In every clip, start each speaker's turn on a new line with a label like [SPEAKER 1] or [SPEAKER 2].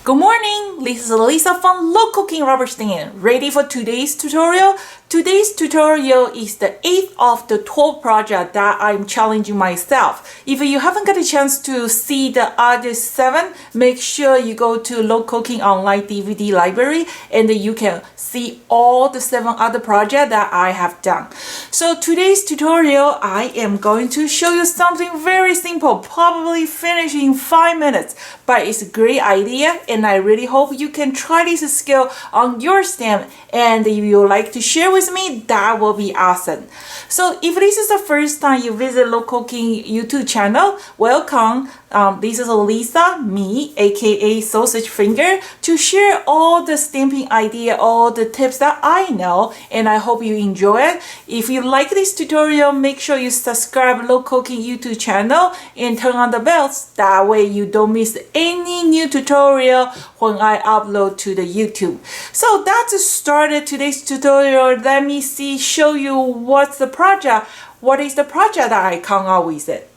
[SPEAKER 1] Good morning, this is Lisa from Low Cooking Rubber Stand. Ready for today's tutorial? Today's tutorial is the 8th of the 12 project that I'm challenging myself. If you haven't got a chance to see the other 7, make sure you go to Low Cooking Online DVD Library and you can see all the 7 other projects that I have done. So today's tutorial, I am going to show you something very simple, probably finish in 5 minutes, but it's a great idea and I really hope you can try this skill on your stem, and if you like to share with me, that will be awesome. So if this is the first time you visit Low Cooking YouTube channel, welcome. This is Lisa, me, aka Sausage Finger, to share all the stamping idea, all the tips that I know, and I hope you enjoy it. If you like this tutorial, make sure you subscribe Low Cooking YouTube channel and turn on the bells. That way you don't miss any new tutorial when I upload to the YouTube. So that's started today's tutorial. Let me show you what's the project. What is the project that I come out with it?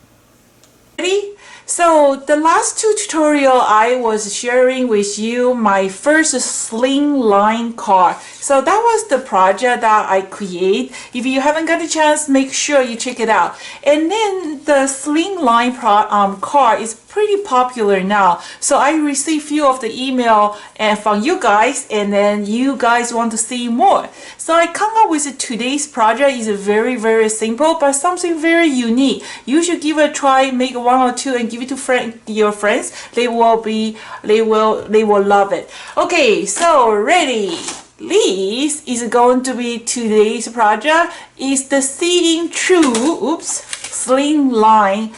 [SPEAKER 1] Ready? So the last 2 tutorial I was sharing with you my first slimline car. So that was the project that I create. If you haven't got a chance, make sure you check it out. And then the slimline car is pretty popular now. So I received few of the email from you guys, and then you guys want to see more. So I come up with today's project. Is very simple, but something very unique. You should give it a try. Make 1 or 2 and give it to your friends. They will love it. Okay, so ready. This is going to be today's project. Is the Seeing True slimline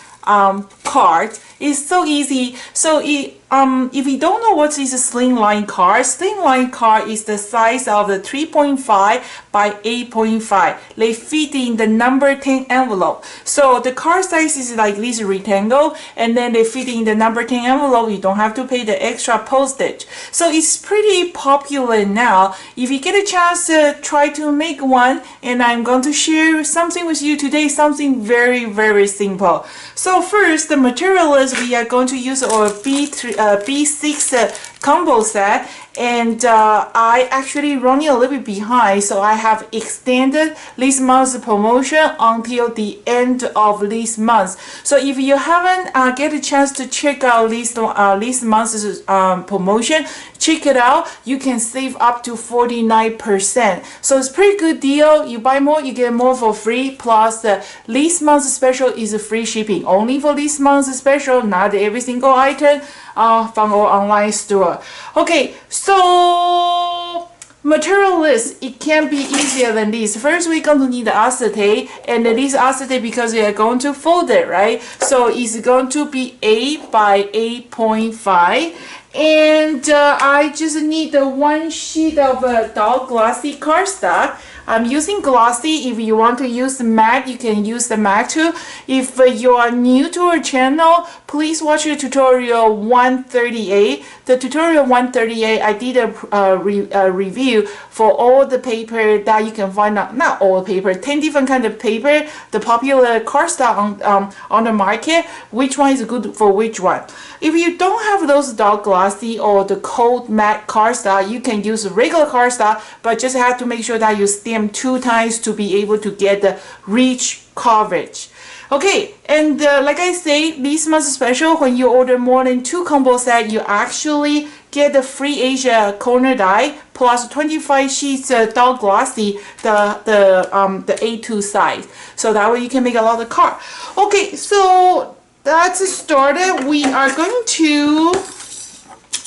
[SPEAKER 1] card. It's so easy. So if you don't know what is a slimline card is the size of the 3.5 by 8.5. They fit in the number 10 envelope. So the card size is like this rectangle, and then they fit in the number 10 envelope. You don't have to pay the extra postage. So it's pretty popular now. If you get a chance to try to make one, and I'm going to share something with you today, something very simple. So first, the material is we are going to use our B6 combo set, and I actually running a little bit behind, so I have extended this month's promotion until the end of this month. So if you haven't get a chance to check out this month's promotion, check it out. You can save up to 49%. So it's pretty good deal. You buy more, you get more for free. Plus this month's special is free shipping. Only for this month's special, not every single item from our online store. Okay, so material list, it can be easier than this. First, we're going to need the acetate, and this acetate, because we are going to fold it, right? So it's going to be 8 by 8.5. And I just need the 1 sheet of dull glossy cardstock. I'm using glossy. If you want to use the matte, you can use the matte too. If you are new to our channel, please watch the tutorial 138. The tutorial 138, I did a review for all the paper that you can find out. Not all paper, 10 different kind of paper, the popular cardstock on the market. Which one is good for which one? If you don't have those dull glossy or the cold matte cardstock, you can use regular cardstock, but just have to make sure that you stamp 2 times to be able to get the rich coverage. Okay, and like I say, this month's special, when you order more than 2 combo sets, you actually get the free Asia corner die plus 25 sheets dull glossy, the A2 size. So that way you can make a lot of cards. Okay, so that's started. We are going to,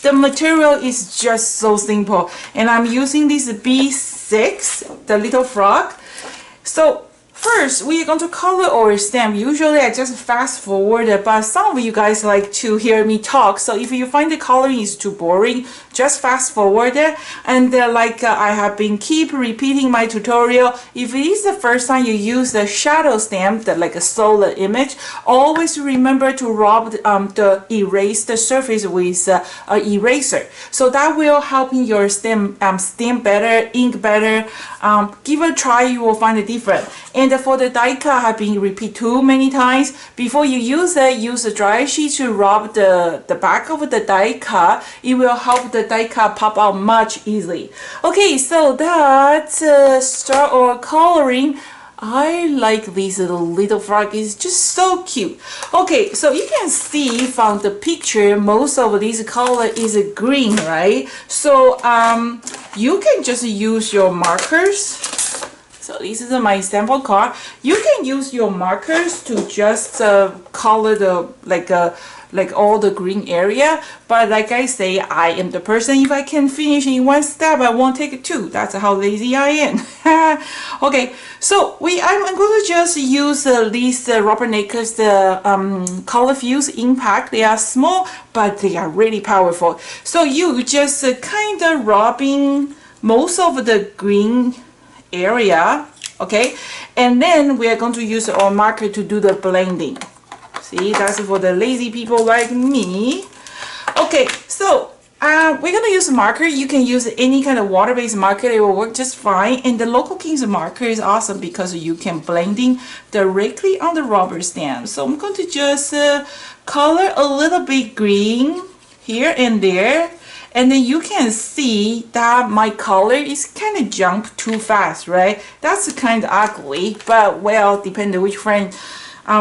[SPEAKER 1] the material is just so simple, and I'm using this B6, the little frog. So first, we are going to color our stamp. Usually I just fast forward it, but some of you guys like to hear me talk. So if you find the coloring is too boring, just fast forward it. And I have been keep repeating my tutorial. If it is the first time you use the shadow stamp, like a solid image, always remember to rub erase the surface with an eraser. So that will help your stamp better, ink better. Give it a try, you will find it different. And for the die cut, I have been repeat too many times. Before you use it, use a dry sheet to rub the back of the die cut. It will help the die cut pop out much easily. Okay, so that's start our coloring. I like this little frog, it's just so cute. Okay, so you can see from the picture, most of this color is green, right? So you can just use your markers. So this is my sample card. You can use your markers to just color the like all the green area, but like I say, I am the person, if I can finish in one step, I won't take two. That's how lazy I am. Okay, so I'm going to just use these Rubberneckers, the color fuse impact. They are small, but they are really powerful. So you just kind of rubbing most of the green area, okay, and then we are going to use our marker to do the blending. See, that's for the lazy people like me. Okay, so we're gonna use a marker. You can use any kind of water-based marker, it will work just fine. And the Local King's marker is awesome because you can blending directly on the rubber stamp. So I'm going to just color a little bit green here and there. And then you can see that my color is kind of jump too fast, right? That's kind of ugly, but well, depending which friend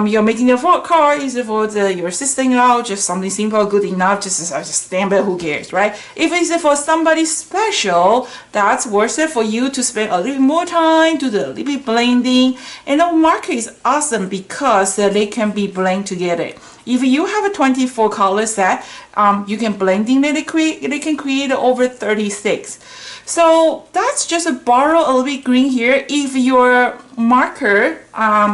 [SPEAKER 1] you're making a card, is it for your sister-in-law, just something simple, good enough, just stamp it, who cares, right? If it's for somebody special, that's worth it for you to spend a little more time, do the little bit blending. And the marker is awesome because they can be blend together. If you have a 24 color set, you can blending they can create over 36. So that's just a borrow a little bit green here. If your marker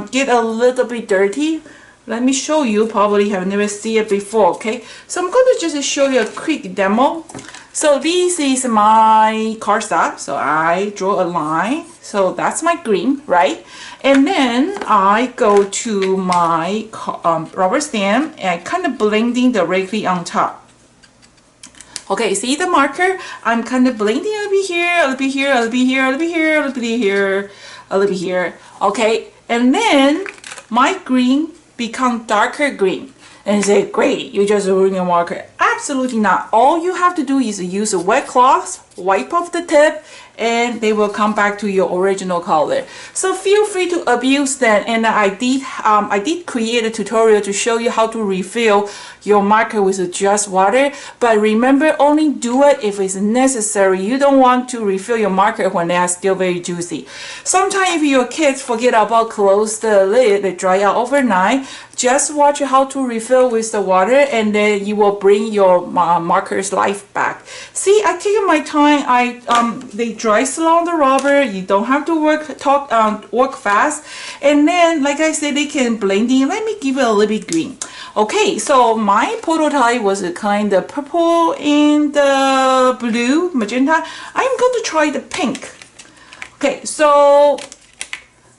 [SPEAKER 1] get a little bit dirty, let me show you. Probably have never seen it before. Okay, so I'm going to just show you a quick demo. So this is my cardstock. So I draw a line. So that's my green, right? And then I go to my rubber stamp and kind of blending directly on top. Okay, see the marker? I'm kind of blending a little bit here, a little bit here, a little bit here, a little bit here, a little bit here, a little bit here. Okay, and then my green become darker green. And you say, great, you just ruin your marker. Absolutely not. All you have to do is use a wet cloth, wipe off the tip, and they will come back to your original color. So feel free to abuse them. And I did create a tutorial to show you how to refill your marker with just water. But remember, only do it if it's necessary. You don't want to refill your marker when they are still very juicy. Sometimes if your kids forget about close the lid, they dry out overnight. Just watch how to refill with the water, and then you will bring your marker's life back. See, I take my time. They dry slow on the rubber. You don't have to work fast. And then, like I said, they can blend in. Let me give it a little bit green. Okay, so my prototype was a kind of purple and blue, magenta. I'm going to try the pink. Okay, so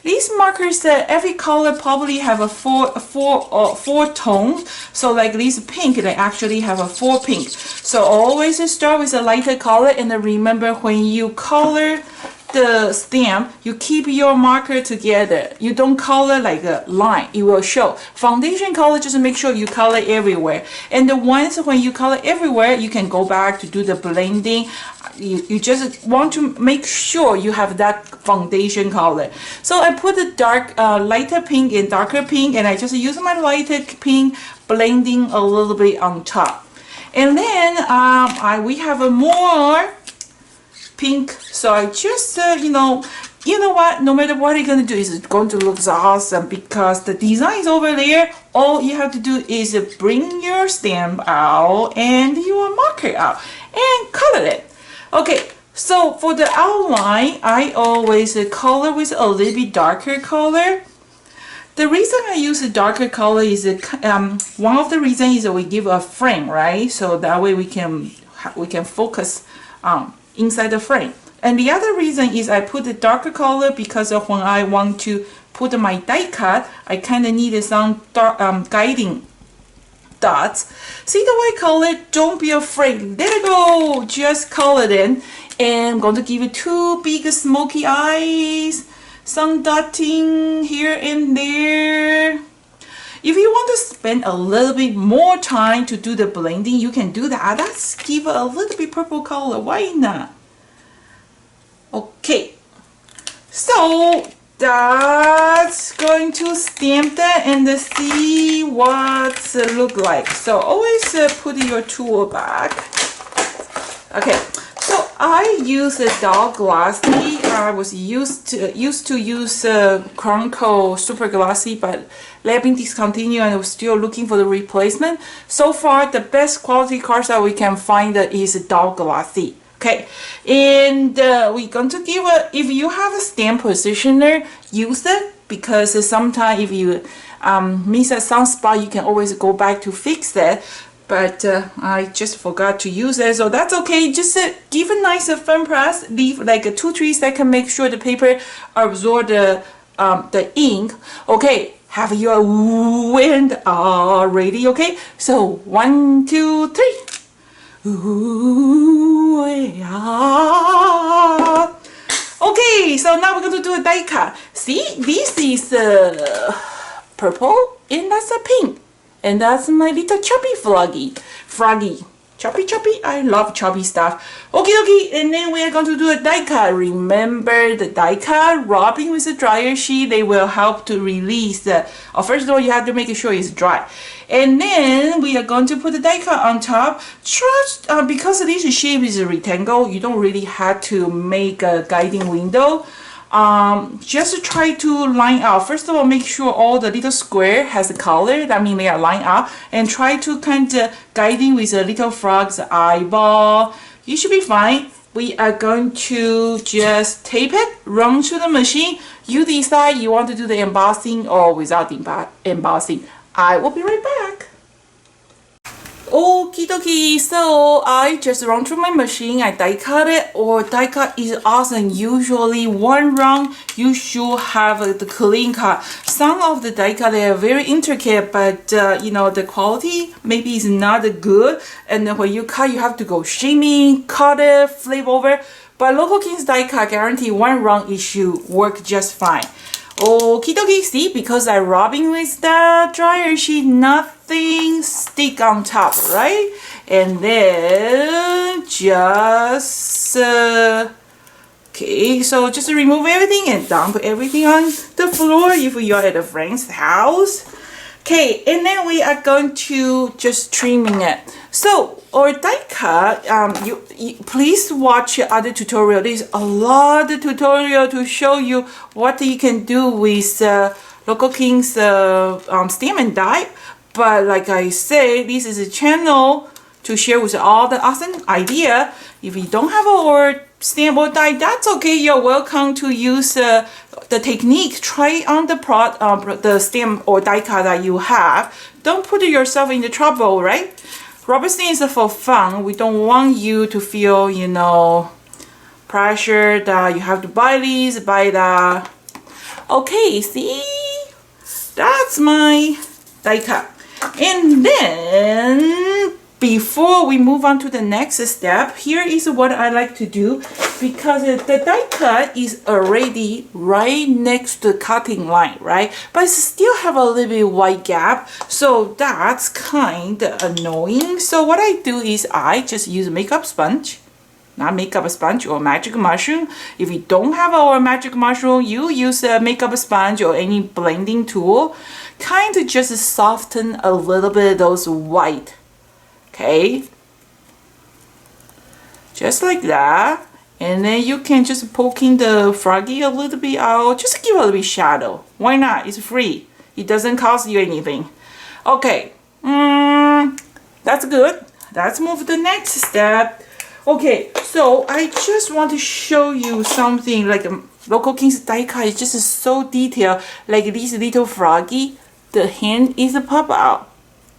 [SPEAKER 1] these markers, every color probably have a four tones. So like this pink, they actually have a 4 pink. So always start with a lighter color, and remember when you color the stamp, you keep your marker together. You don't color like a line, it will show. Foundation color, just make sure you color everywhere. And the ones when you color everywhere, you can go back to do the blending. You just want to make sure you have that foundation color. So I put the dark, lighter pink and darker pink, and I just use my lighter pink, blending a little bit on top. And then we have a more pink, so I just you know what, no matter what you're gonna do, it's going to look so awesome because the design is over there. All you have to do is bring your stamp out and your marker out and color it. Okay, so for the outline, I always color with a little bit darker color. The reason I use a darker color is one of the reasons is that we give a frame, right? So that way we can we can focus inside the frame. And the other reason is I put the darker color because of when I want to put my die cut, I kind of needed some dark, guiding dots. See the white color? Don't be afraid. Let it go. Just color it in. And I'm going to give you two big smoky eyes. Some dotting here and there. If you want to spend a little bit more time to do the blending, you can do that. Let's give it a little bit purple color. Why not? Okay. So that's going to stamp that and see what it look like. So always put your tool back. Okay. So I use a dull glossy. I was used to use Crown Co super glossy, but they've been discontinued and we're still looking for the replacement. So far, the best quality cards that we can find is dull glossy. Okay, and we're going to give if you have a stamp positioner, use it, because sometimes if you miss at some spot, you can always go back to fix that. But I just forgot to use it, so that's okay. Just give a nice firm press, leave like 2-3 seconds, make sure the paper absorb the ink. Okay, have your wind ready? Okay, so 1, 2, 3. Ooh, yeah. Okay, so now we're going to do a die cut. See, this is purple and that's a pink. And that's my little chubby froggy. Chubby. I love chubby stuff. Okay. And then we are going to do a die cut. Remember the die cut, rubbing with the dryer sheet, they will help to release the, first of all, you have to make sure it's dry. And then we are going to put the die cut on top. Trust, because this shape is a rectangle, you don't really have to make a guiding window. Just try to line up. First of all, make sure all the little square has a color. That means they are lined up. And try to kind of guiding with a little frog's eyeball. You should be fine. We are going to just tape it, run to the machine. You decide you want to do the embossing or without embossing. I will be right back. Okie dokie, so I just run through my machine, I die cut it, or die cut is awesome. Usually one run, you should have the clean cut. Some of the die cut, they are very intricate, but you know, the quality maybe is not good. And then when you cut, you have to go shimmy, cut it, flip over. But Local King's die cut guarantee one run it should work just fine. Okie dokie, see, because I'm rubbing with the dryer sheet, nothing stick on top, right? And then just, okay, so just remove everything and dump everything on the floor if you're at a friend's house. Okay, and then we are going to just trimming it. So, or die cut, you please watch other tutorial. There's a lot of tutorial to show you what you can do with Local King's stamp and die. But like I say, this is a channel to share with all the awesome idea. If you don't have a stamp or die, that's okay. You're welcome to use the technique. Try on the stamp or die cut that you have. Don't put yourself in the trouble, right? Rubber stamp is for fun. We don't want you to feel, you know, pressure that you have to buy this, buy that. Okay, see? That's my die cut. And then, before we move on to the next step, here is what I like to do, because the die cut is already right next to the cutting line, right? But it still have a little bit wide gap, so that's kind of annoying. So what I do is I just use a makeup sponge, not makeup sponge or magic mushroom. If you don't have our magic mushroom, you use a makeup sponge or any blending tool, kind of just soften a little bit those white. Okay, just like that. And then you can just poking the froggy a little bit out, just give a little bit shadow. Why not? It's free. It doesn't cost you anything. Okay, that's good. Let's move to the next step. Okay, so I just want to show you something like Local King's die cut is just so detailed. Like this little froggy, the hand is pop out.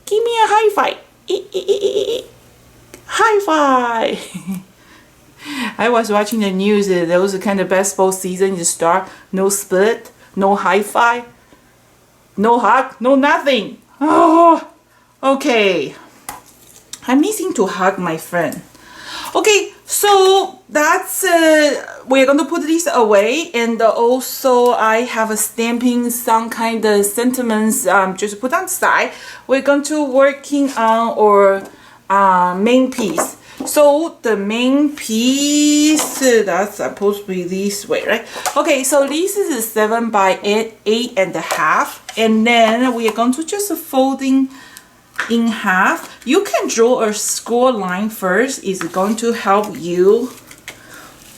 [SPEAKER 1] Give me a high five. High five. I was watching the news. There was a kind of baseball season to start. No split, no high five, no hug, no nothing. Oh, okay. I'm missing to hug my friend. Okay, so that's we're going to put this away, and also I have a stamping some kind of sentiments just put on the side. We're going to working on our main piece. So the main piece that's supposed to be this way, right? Okay, so this is a 7 by 8.5, and then we are going to just folding in half. You can draw a score line first. It's going to help you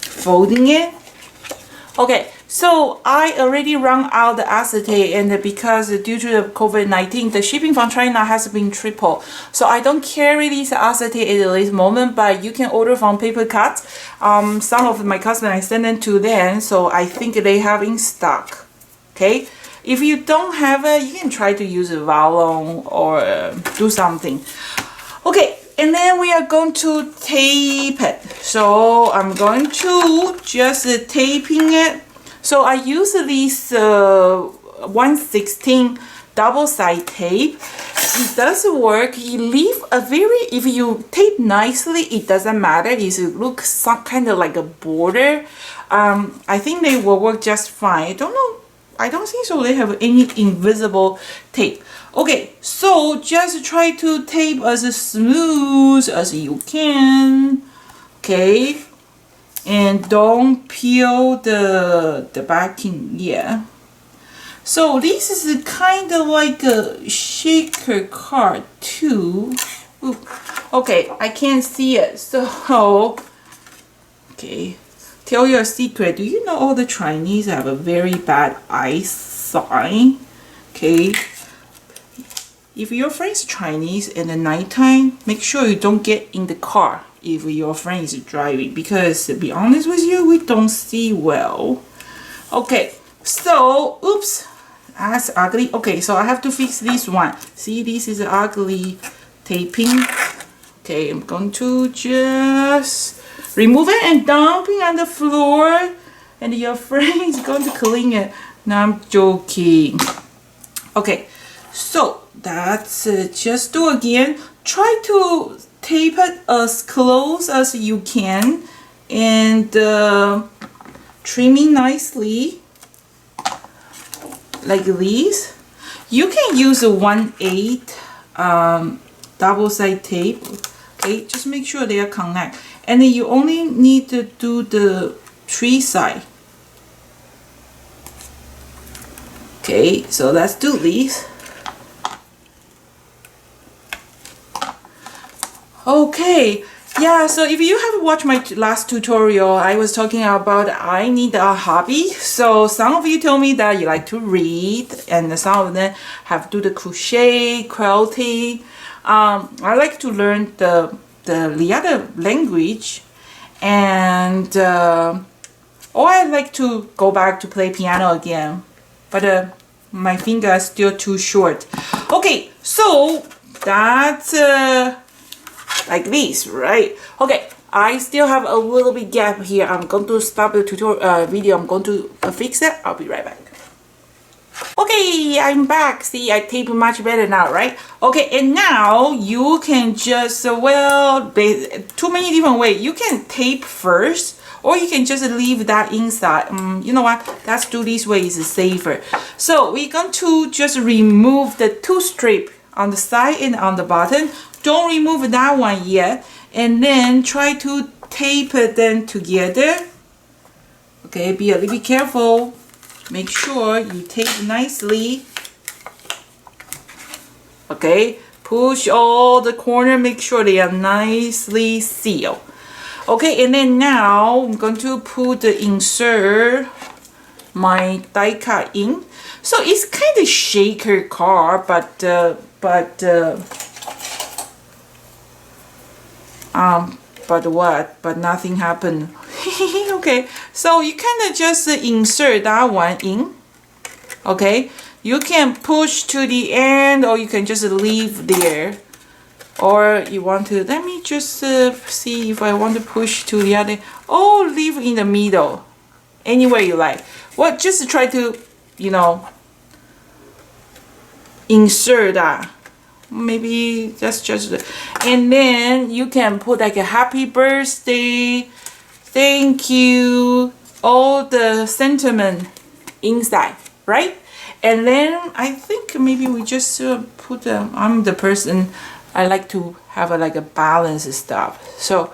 [SPEAKER 1] folding it. Okay, so I already run out the acetate, and because due to the COVID-19, the shipping from China has been triple. So I don't carry this acetate at this moment, but you can order from Paper Cuts. Some of my customers, I send them to them, so I think they have in stock. Okay. If you don't have it, you can try to use a Vallon or do something. Okay, and then we are going to tape it. So I'm going to just taping it. So I use this 1/16 double side tape. It does work. You leave a very, if you tape nicely, it doesn't matter. It looks some kind of like a border. I think they will work just fine. I don't know. I don't think so they have any invisible tape. Okay, so just try to tape as smooth as you can. Okay, and don't peel the backing. Yeah. So this is kind of like a shaker card too. Ooh. Okay, I can't see it. So okay. Tell you a secret. Do you know all the Chinese have a very bad eyesight? Okay. If your friend is Chinese in the nighttime, make sure you don't get in the car if your friend is driving, because to be honest with you, we don't see well. Okay. So, oops. That's ugly. Okay, so I have to fix this one. See, this is ugly taping. Okay, I'm going to just remove it and dumping on the floor, and your friend is going to clean it. No, I'm joking. Okay, so that's just do again. Try to tape it as close as you can, and trimming nicely like this. You can use a 1/8 double side tape. Okay, just make sure they are connect. And then you only need to do the 3 side. Okay, so let's do this. Okay, yeah, so if you have watched my last tutorial, I was talking about I need a hobby. So some of you told me that you like to read, and some of them have to do the crochet, quilting. I like to learn the other language, and or I like to go back to play piano again, but my finger is still too short. Okay, so that's like this, right? Okay, I still have a little bit gap here. I'm going to stop the tutorial video. I'm going to fix it. I'll be right back. Okay, I'm back. See, I tape much better now, right? Okay, and now you can just, well, too many different ways. You can tape first, or you can just leave that inside. You know what? Let's do this way, it's safer. So we're going to just remove the 2 strips on the side and on the bottom. Don't remove that one yet. And then try to tape them together. Okay, be a little bit careful. Make sure you tape nicely. Okay, push all the corner, make sure they are nicely sealed. Okay, and then now I'm going to put the insert my die cut in. So it's kind of shaker car, but nothing happened. Okay, so you kind of just insert that one in. Okay, you can push to the end, or you can just leave there. Or you want to, let me just see if I want to push to the other, or leave in the middle, anywhere you like. Well, just try to, you know, insert that. Maybe that's just, and then you can put like a happy birthday, thank you, all the sentiment inside, right? And then I think maybe we just put, I'm the person, I like to have like a balanced stuff. So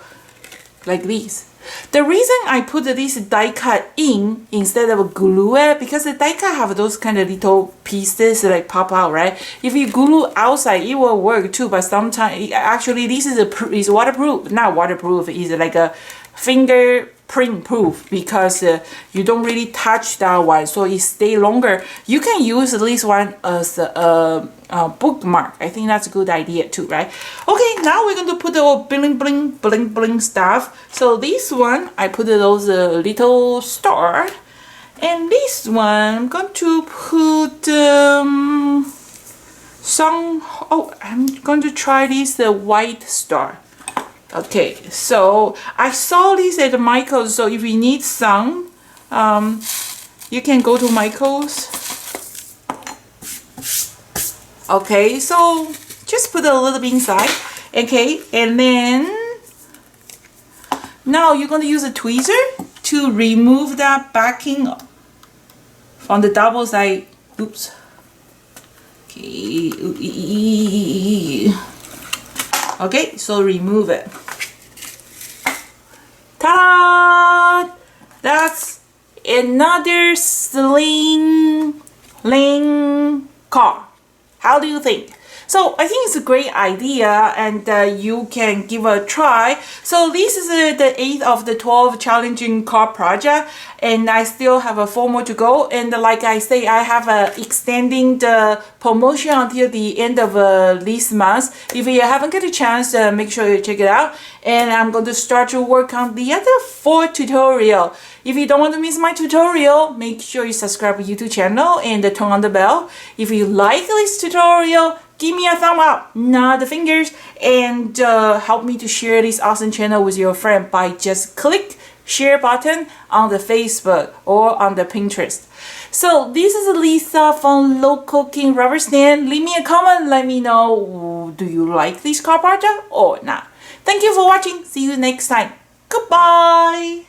[SPEAKER 1] like this. The reason I put this die cut in instead of glue it, because the die cut have those kind of little pieces like pop out, right? If you glue outside, it will work too, but sometimes actually this is waterproof, not waterproof, is like a fingerprint proof, because you don't really touch that one, so it stay longer. You can use this one as a bookmark. I think that's a good idea too, right? Okay, now we're going to put the bling bling bling bling stuff. So this one I put those little star, and this one I'm going to put some, oh, I'm going to try this white star. Okay, so I saw this at Michael's, so if you need some, you can go to Michael's. Okay, so just put a little bit inside. Okay, and then now you're going to use a tweezer to remove that backing from the double side. Oops. Okay. Okay, so remove it. Ta-da! That's another slimline car. How do you think? So I think it's a great idea, and you can give a try. So this is the 8th of the 12 challenging car project, and I still have 4 more to go. And like I say, I have extending the promotion until the end of this month. If you haven't got a chance, make sure you check it out. And I'm going to start to work on the other 4 tutorial. If you don't want to miss my tutorial, make sure you subscribe to YouTube channel and turn on the bell. If you like this tutorial, give me a thumb up, not the fingers, and help me to share this awesome channel with your friend by just click share button on the Facebook or on the Pinterest. So this is Lisa from Local King Rubber Stand. Leave me a comment, let me know, do you like this car project or not? Thank you for watching. See you next time. Goodbye.